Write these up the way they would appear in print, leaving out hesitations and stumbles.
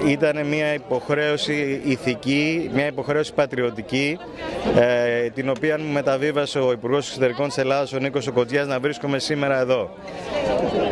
Ήταν μια υποχρέωση ηθική, μια υποχρέωση πατριωτική, την οποία μου μεταβίβασε ο Υπουργός Εξωτερικών της Ελλάδας, ο Νίκος Κοντζιάς, να βρίσκομαι σήμερα εδώ.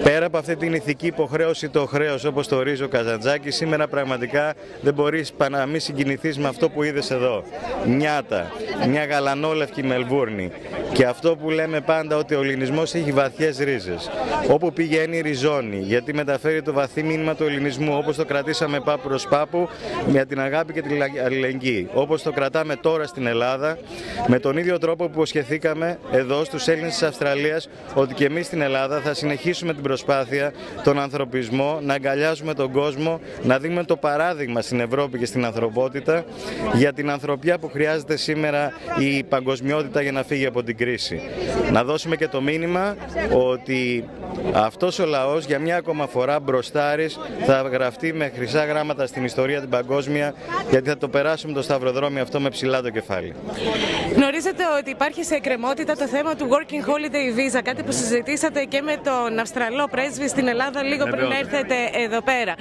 Πέρα από αυτή την ηθική υποχρέωση, το χρέος, όπως το ορίζει ο Καζαντζάκης, σήμερα πραγματικά δεν μπορείς να μην συγκινηθείς με αυτό που είδες εδώ. Νιάτα, μια γαλανόλευκη Μελβούρνη. Και αυτό που λέμε πάντα, ότι ο ελληνισμός έχει βαθιές ρίζες. Όπου πηγαίνει ριζώνει, γιατί μεταφέρει το βαθύ μήνυμα του ελληνισμού, όπως το κρατήσαμε πάπου προς πάπου, με την αγάπη και την αλληλεγγύη. Όπως το κρατάμε τώρα στην Ελλάδα, με τον ίδιο τρόπο που υποσχεθήκαμε εδώ στους Έλληνες της Αυστραλίας, ότι και εμείς στην Ελλάδα θα συνεχίσουμε την προσπάθεια, τον ανθρωπισμό, να αγκαλιάζουμε τον κόσμο, να δίνουμε το παράδειγμα στην Ευρώπη και στην ανθρωπότητα για την ανθρωπιά που χρειάζεται σήμερα η παγκοσμιότητα για να φύγει από την κρίση. Να δώσουμε και το μήνυμα ότι αυτός ο λαός για μια ακόμα φορά μπροστάρης θα γραφτεί με χρυσά γράμματα στην ιστορία την παγκόσμια, γιατί θα το περάσουμε το σταυροδρόμιο αυτό με ψηλά το κεφάλι. Γνωρίζετε ότι υπάρχει σε εκκρεμότητα το θέμα του Working Holiday Visa, κάτι που συζητήσατε και με τον Αυστραλό πρέσβη στην Ελλάδα λίγο πριν έρθετε εδώ πέρα.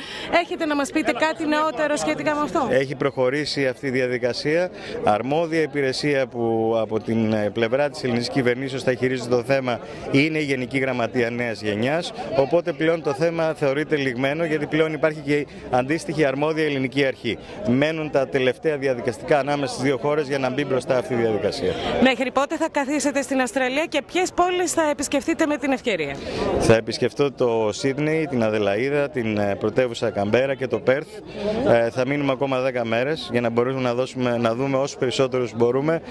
Έχετε να μας πείτε κάτι νεότερο σχετικά με αυτό? Έχει προχωρήσει αυτή η διαδικασία. Αρμόδια υπηρεσία που από την πλευρά της ελληνικής κυβερνήσεως θα χειρίζεται το θέμα είναι η Γενική Γραμματεία Νέας Γενιάς. Οπότε πλέον το θέμα θεωρείται λυγμένο, γιατί πλέον υπάρχει και η αντίστοιχη αρμόδια ελληνική αρχή. Μένουν τα τελευταία διαδικαστικά ανάμεσα στις δύο χώρες για να μπει μπροστά αυτή η διαδικασία. Μέχρι πότε θα καθίσετε στην Αυστραλία και ποιες πόλεις θα επισκεφτείτε με την ευκαιρία? Θα επισκεφτώ το Σίδνεϊ, την Αδελαΐδα, την πρωτεύουσα Καμπέρα και το Πέρθ. Θα μείνουμε ακόμα 10 μέρες για να μπορούμε να δούμε όσους περισσότερους μπορούμε,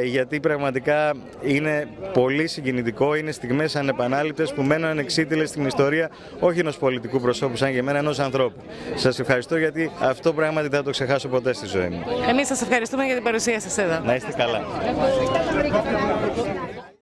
γιατί πραγματικά είναι πολύ συγκινητικό, είναι στιγμές ανεπανάληπτες που μένουν ανεξίτηλες στην ιστορία, όχι ενός πολιτικού προσώπου σαν και εμένα, ενός ανθρώπου. Σας ευχαριστώ, γιατί αυτό πράγματι δεν θα το ξεχάσω ποτέ στη ζωή μου. Εμείς σας ευχαριστούμε για την παρουσία σας εδώ. Να είστε καλά.